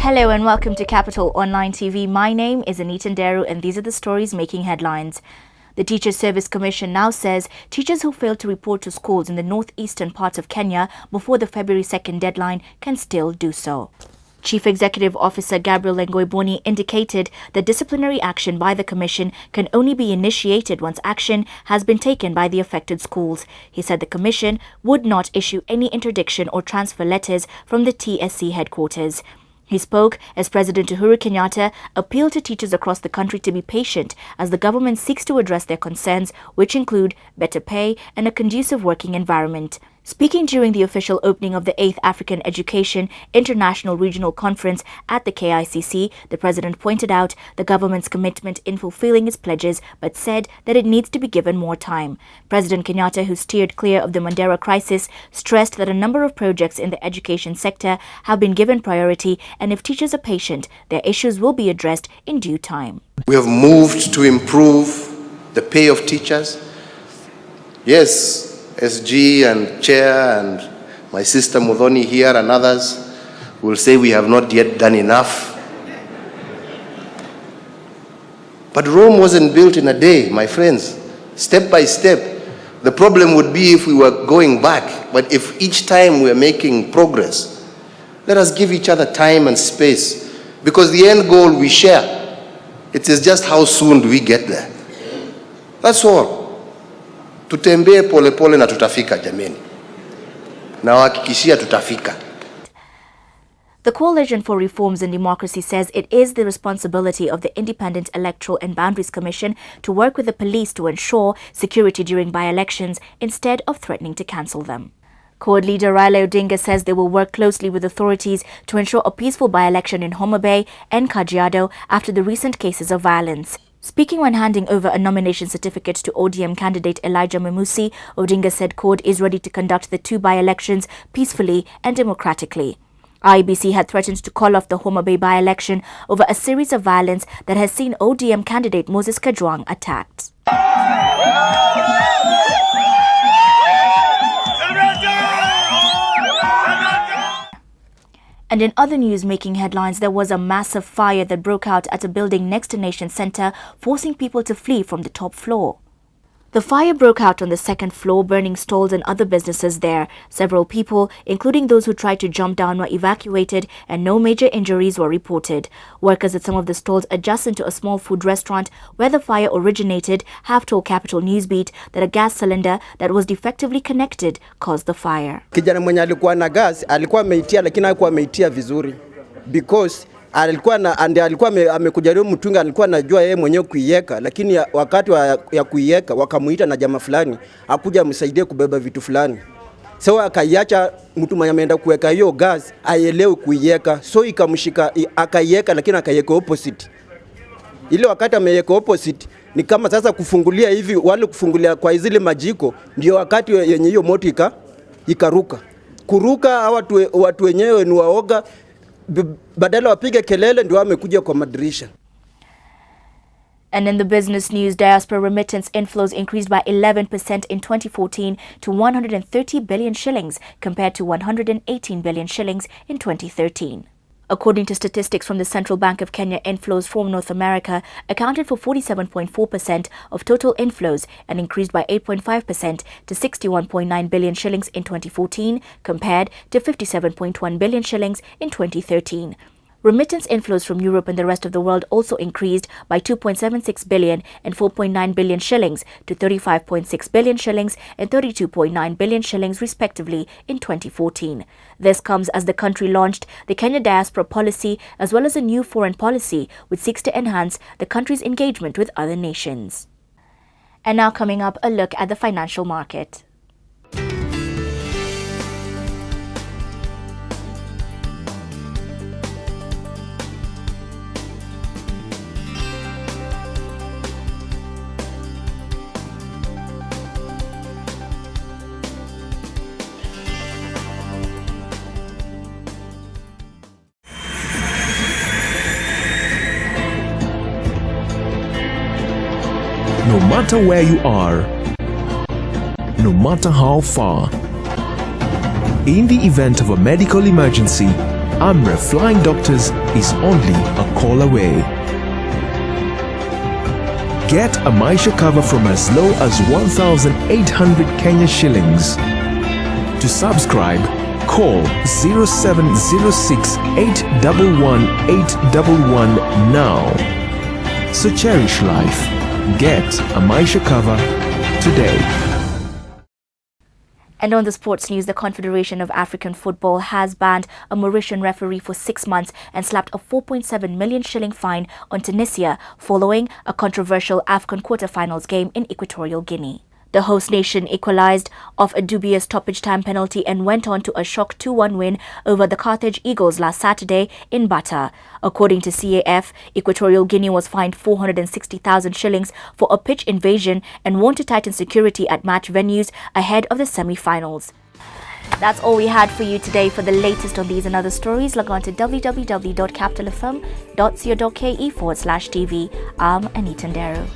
Hello and welcome to Capital Online TV. My name is Anita Nderu and these are the stories making headlines. The Teachers Service Commission now says teachers who fail to report to schools in the northeastern parts of Kenya before the February 2nd deadline can still do so. Chief Executive Officer Gabriel Lengoiboni indicated that disciplinary action by the Commission can only be initiated once action has been taken by the affected schools. He said the Commission would not issue any interdiction or transfer letters from the TSC headquarters. He spoke as President Uhuru Kenyatta appealed to teachers across the country to be patient as the government seeks to address their concerns, which include better pay and a conducive working environment. Speaking during the official opening of the 8th African Education International Regional Conference at the KICC, the President pointed out the government's commitment in fulfilling its pledges, but said that it needs to be given more time. President Kenyatta, who steered clear of the Mandera crisis, stressed that a number of projects in the education sector have been given priority, and if teachers are patient, their issues will be addressed in due time. We have moved to improve the pay of teachers. Yes, SG and Chair and my sister Mudhoni here and others will say we have not yet done enough. But Rome wasn't built in a day, my friends. Step by step. The problem would be if we were going back. But if each time we're making progress, let us give each other time and space. Because the end goal we share. It is just how soon do we get there. That's all. Tutembee pole pole na tutafika jameni. Na wahakikishia tutafika. The Coalition for Reforms and Democracy says it is the responsibility of the Independent Electoral and Boundaries Commission to work with the police to ensure security during by-elections instead of threatening to cancel them. CORD leader Raila Odinga says they will work closely with authorities to ensure a peaceful by-election in Homa Bay and Kajiado after the recent cases of violence. Speaking when handing over a nomination certificate to ODM candidate Elijah Memusi, Odinga said CORD is ready to conduct the two by-elections peacefully and democratically. IEBC had threatened to call off the Homa Bay by-election over a series of violence that has seen ODM candidate Moses Kajwang attacked. And in other news making headlines, there was a massive fire that broke out at a building next to Nation Center, forcing people to flee from the top floor. The fire broke out on the second floor, burning stalls and other businesses there. Several people, including those who tried to jump down, were evacuated and no major injuries were reported. Workers at some of the stalls adjacent to a small food restaurant where the fire originated have told Capital Newsbeat that a gas cylinder that was defectively connected caused the fire. Kijana mwenye alikuwa na gas alikuwa ameitia lakini hakuwa ameitia vizuri because alikuwa amekujaribu mtunga, alikuwa anajua yeye mwenyewe kuiweka, lakini wakati ya kuiweka wakamuita na jamaa fulani akuja msaidie kubeba vitu fulani. So akaiacha mtu mwenye ameenda kuweka hiyo gas aielewe kuiweka, so ikamshika akaiweka, lakini akaiweka opposite. Ile wakati ameiweka opposite ni kama sasa kufungulia hivi, wale kufungulia kwa zile majiko, ndio wakati yenye hiyo moto ikaruka. Kuruka watu wenyewe ni waoga, badala wapige kelele ndio wamekuja kwa madirisha. And in the business news, diaspora remittance inflows increased by 11% in 2014 to 130 billion shillings compared to 118 billion shillings in 2013. According to statistics from the Central Bank of Kenya, inflows from North America accounted for 47.4% of total inflows and increased by 8.5% to 61.9 billion shillings in 2014 compared to 57.1 billion shillings in 2013. Remittance inflows from Europe and the rest of the world also increased by 2.76 billion and 4.9 billion shillings to 35.6 billion shillings and 32.9 billion shillings respectively in 2014. This comes as the country launched the Kenya Diaspora Policy as well as a new foreign policy which seeks to enhance the country's engagement with other nations. And now coming up, a look at the financial market. No matter where you are, no matter how far, in the event of a medical emergency, Amre Flying Doctors is only a call away. Get a Maisha cover from as low as 1,800 Kenya shillings. To subscribe, call 0706 811 811 now. So cherish life. Get a Maisha cover today. And on the sports news, the Confederation of African Football has banned a Mauritian referee for 6 months and slapped a 4.7 million shilling fine on Tunisia following a controversial AFCON quarterfinals game in Equatorial Guinea. The host nation equalized off a dubious stoppage time penalty and went on to a shock 2-1 win over the Carthage Eagles last Saturday in Bata. According to CAF, Equatorial Guinea was fined 460,000 shillings for a pitch invasion and warned to tighten security at match venues ahead of the semi-finals. That's all we had for you today. For the latest on these and other stories, log on to www.capitalfm.co.ke/TV. I'm Anita Ndero.